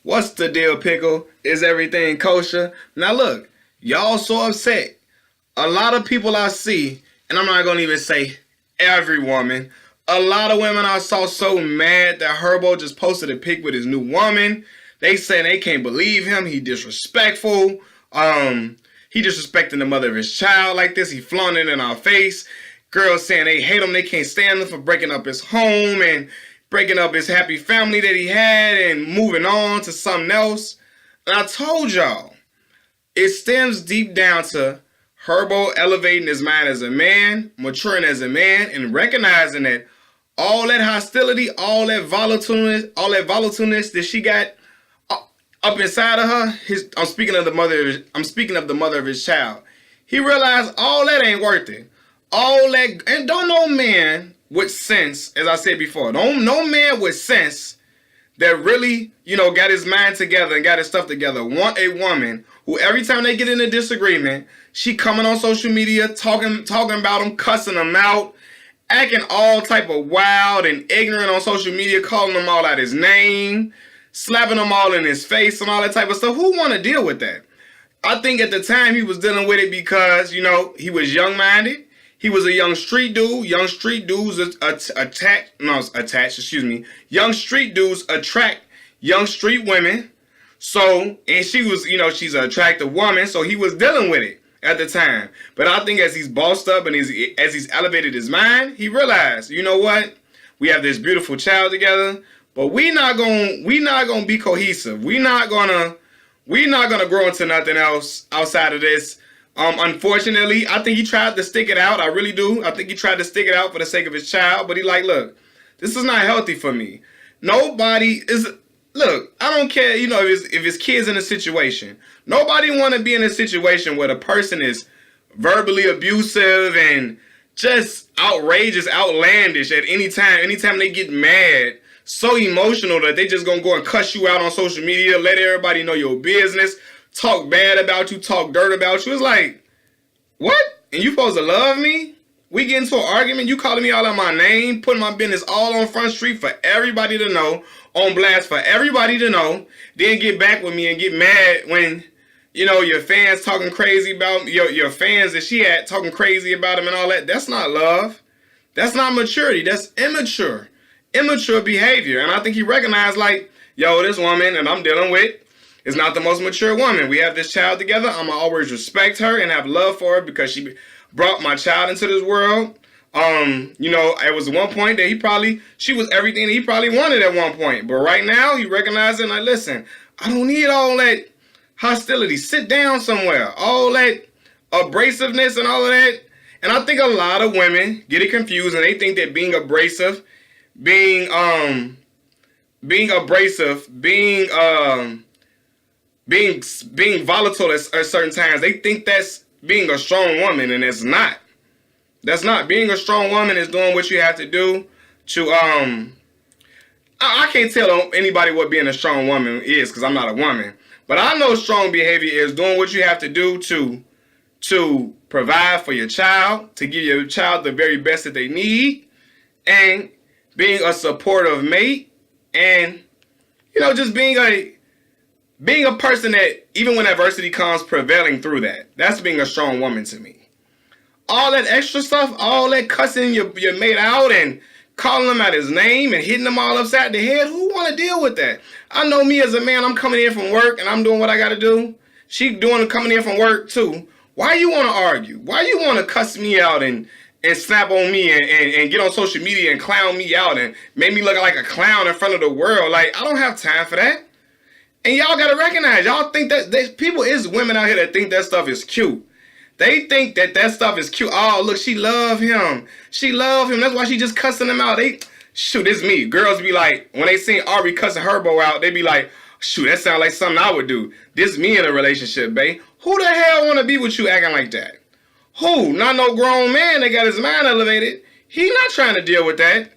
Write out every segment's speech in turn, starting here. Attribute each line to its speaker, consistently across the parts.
Speaker 1: What's the deal, Pickle? Is everything kosher? Now look, y'all so upset. A lot of people I see, and I'm not gonna even say every woman, a lot of women I saw so mad that Herbo just posted a pic with his new woman. They saying they can't believe him. He disrespectful. He disrespecting the mother of his child like this. He flaunting it in our face. Girls saying they hate him. They can't stand him for breaking up his home and breaking up his happy family that he had and moving on to something else. And I told y'all, it stems deep down to Herbo elevating his mind as a man, maturing as a man, and recognizing that all that hostility, all that volatileness that she got up inside of her. I'm speaking of the mother. I'm speaking of the mother of his child. He realized all that ain't worth it. All that, and don't no man with sense, as I said before, don't no man with sense that really, got his mind together and got his stuff together want a woman who every time they get in a disagreement, she coming on social media talking about him, cussing him out, acting all type of wild and ignorant on social media, calling them all out his name, slapping them all in his face and all that type of stuff. Who want to deal with that? I think at the time he was dealing with it because, he was young-minded. He was a young street dude. Young street dudes Young street dudes attract young street women. So, and she was, she's an attractive woman. So he was dealing with it at the time. But I think as he's bossed up and as he's elevated his mind, he realized, you know what? We have this beautiful child together, but we not gonna be cohesive. We not gonna grow into nothing else outside of this. Unfortunately, I think he tried to stick it out. I really do. I think he tried to stick it out for the sake of his child. But he like, look, this is not healthy for me. Nobody is. Look, I don't care. If his kid's in a situation. Nobody want to be in a situation where the person is verbally abusive and just outrageous, outlandish at any time. Anytime they get mad, so emotional that they just gonna go and cuss you out on social media, let everybody know your business, talk bad about you, talk dirt about you. It's like, what? And you supposed to love me? We get into an argument, you calling me all out my name, putting my business all on Front Street for everybody to know, on blast for everybody to know, then get back with me and get mad when, your fans talking crazy about your fans that she had talking crazy about him and all that. That's not love. That's not maturity. That's immature behavior. And I think he recognized like, yo, this woman that I'm dealing with is not the most mature woman. We have this child together. I'm going to always respect her and have love for her because she brought my child into this world. It was one point that she was everything that he probably wanted at one point. But right now, he recognized it and like, listen, I don't need all that hostility. Sit down somewhere. All that abrasiveness and all of that. And I think a lot of women get it confused and they think that being abrasive, being volatile at certain times, they think that's being a strong woman, and it's not. That's not. Being a strong woman is doing what you have to do to I can't tell anybody what being a strong woman is because I'm not a woman. But I know strong behavior is doing what you have to do to provide for your child, to give your child the very best that they need, and being a supportive mate, and just being a person that even when adversity comes, prevailing through that. That's being a strong woman to me. All that extra stuff, all that cussing your mate out and calling him out his name and hitting them all upside the head, who want to deal with that? I know me as a man, I'm coming in from work and I'm doing what I got to do. She coming in from work too. Why you want to argue? Why you want to cuss me out and snap on me and get on social media and clown me out and make me look like a clown in front of the world? Like, I don't have time for that. And y'all got to recognize, y'all think that there's people, is women out here that think that stuff is cute. They think that stuff is cute. Oh, look, she love him. She love him. That's why she just cussing him out. Shoot, it's me. Girls be like, when they see Aubrey cussing Herbo out, they be like, shoot, that sound like something I would do. This me in a relationship, babe. Who the hell want to be with you acting like that? Who? Not no grown man that got his mind elevated. He not trying to deal with that.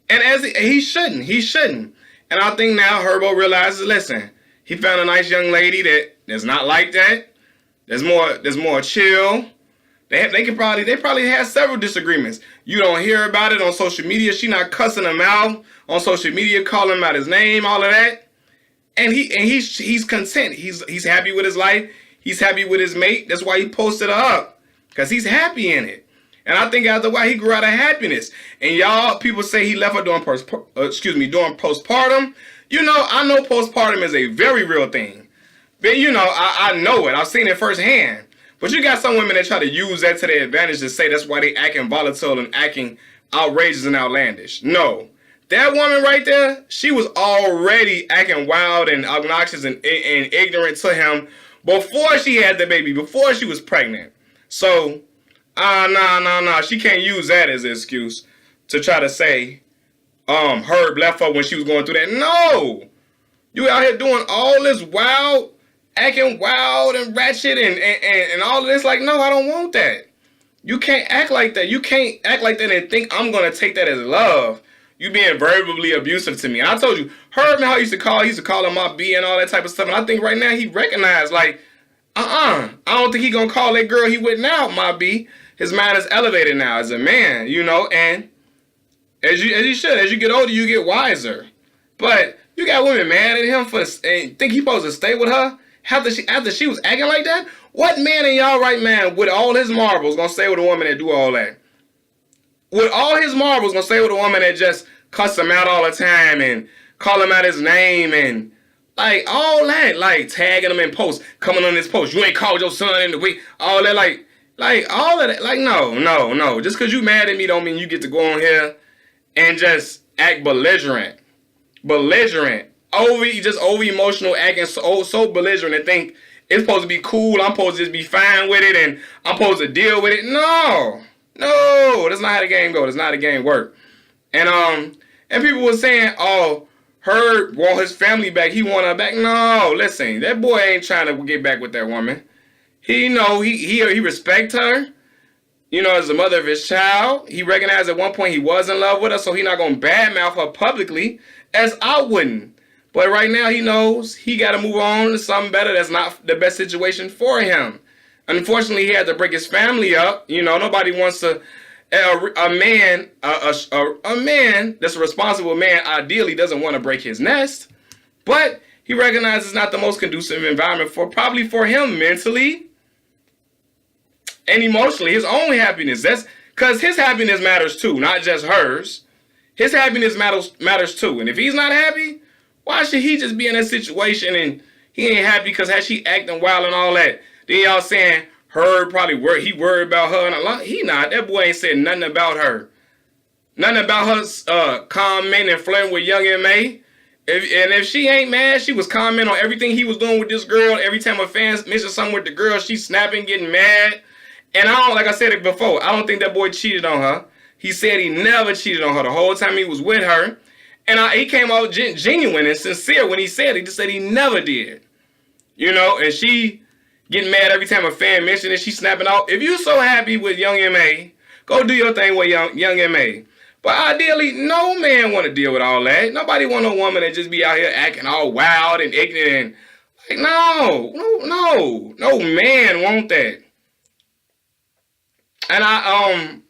Speaker 1: And he shouldn't. And I think now Herbo realizes, listen, he found a nice young lady that's not like that. There's more chill. They probably had several disagreements. You don't hear about it on social media. She not cussing him out on social media, calling him out his name, all of that. and he's content. He's happy with his life. He's happy with his mate. That's why he posted her up, because he's happy in it. And I think after a while he grew out of happiness. And y'all people say he left her during postpartum. You know, I know postpartum is a very real thing. But you know, I know it. I've seen it firsthand. But you got some women that try to use that to their advantage to say that's why they acting volatile and acting outrageous and outlandish. No. That woman right there, she was already acting wild and obnoxious and ignorant to him before she had the baby, before she was pregnant. So, nah. She can't use that as an excuse to try to say Herb left her when she was going through that. No! You out here doing all this wild, acting wild and ratchet and all of this. Like, no, I don't want that. You can't act like that. You can't act like that and think I'm going to take that as love. You being verbally abusive to me. And I told you, Herb and how he used to call him my B and all that type of stuff. And I think right now he recognized, like, I don't think he going to call that girl he with now my B. His mind is elevated now as a man, you know, and as you should. As you get older, you get wiser. But you got women mad at him and think he supposed to stay with her after she was acting like that? What man in y'all right man with all his marbles gonna stay with a woman that do all that? With all his marbles gonna stay with a woman that just cuss him out all the time and call him out his name and like all that, like tagging him in posts, coming on this post, you ain't called your son in the week, all that, like all of that, like no. Just cause you mad at me don't mean you get to go on here and just act belligerent, over emotional, acting so belligerent and think it's supposed to be cool. I'm supposed to just be fine with it and I'm supposed to deal with it. No, that's not how the game goes. That's not how the game work. And people were saying, oh, Herb want his family back. He want her back. No, listen, that boy ain't trying to get back with that woman. He know he respect her. You know, as the mother of his child, he recognized at one point he was in love with her, so he not gonna badmouth her publicly, as I wouldn't. But right now he knows he got to move on to something better. That's not the best situation for him. Unfortunately, he had to break his family up. You know, nobody wants to. A man that's a responsible man ideally doesn't want to break his nest, but he recognizes it's not the most conducive environment probably for him mentally and emotionally. His own happiness. That's because his happiness matters too, not just hers. His happiness matters too. And if he's not happy, why should he just be in that situation and he ain't happy because how she acting wild and all that? Then y'all saying Herb probably worried about her and a lot. He not. That boy ain't said nothing about her. Nothing about her commenting and flirting with Young M.A. If she ain't mad, she was commenting on everything he was doing with this girl. Every time a fan mentions something with the girl, she's snapping, getting mad. And like I said it before, I don't think that boy cheated on her. He said he never cheated on her the whole time he was with her. And he came out genuine and sincere when he said it. He just said he never did. You know, and she getting mad every time a fan mentioned it. She snapping out. If you so happy with Young M.A., go do your thing with Young M.A. But ideally, no man want to deal with all that. Nobody want no woman that just be out here acting all wild and ignorant. Like, no man want that. And I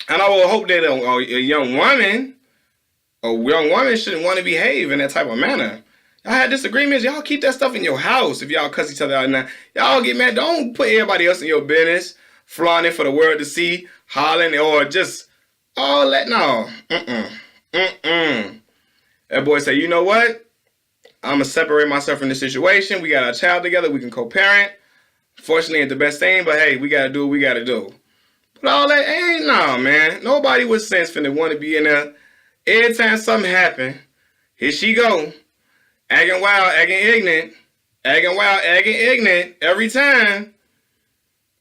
Speaker 1: will hope that a young woman shouldn't want to behave in that type of manner. Y'all had disagreements. Y'all keep that stuff in your house. If y'all cuss each other out now, y'all get mad. Don't put everybody else in your business, flaunting for the world to see, hollering, or just all that. No. That boy say, you know what? I'm going to separate myself from this situation. We got a child together. We can co-parent. Fortunately, ain't the best thing, but hey, we got to do what we got to do. But all that ain't, no, man. Nobody with sense finna want to be in there. Every time something happen, here she go. Acting wild, acting ignorant. Every time.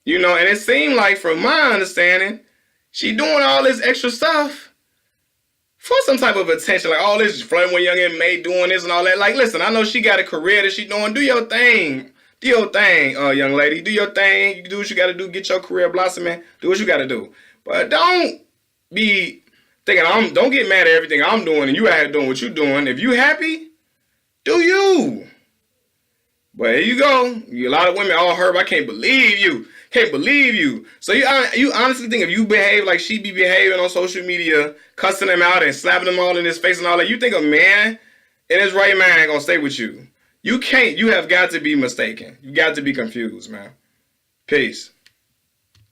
Speaker 1: You know, and it seemed like, from my understanding, she doing all this extra stuff for some type of attention. Like all this flirting with Young M.A., doing this and all that. Like, listen, I know she got a career that she doing. Do your thing. Do your thing, young lady. Do your thing. You do what you got to do. Get your career blossoming. Do what you got to do. But don't be thinking, don't get mad at everything I'm doing and you out here doing what you doing. If you happy, do you. But here you go. A lot of women, oh, Herb, I can't believe you. So you honestly think if you behave like she be behaving on social media, cussing them out and slapping them all in his face and all that, you think a man in his right mind gonna stay with you. You can't. You have got to be mistaken. You got to be confused, man. Peace.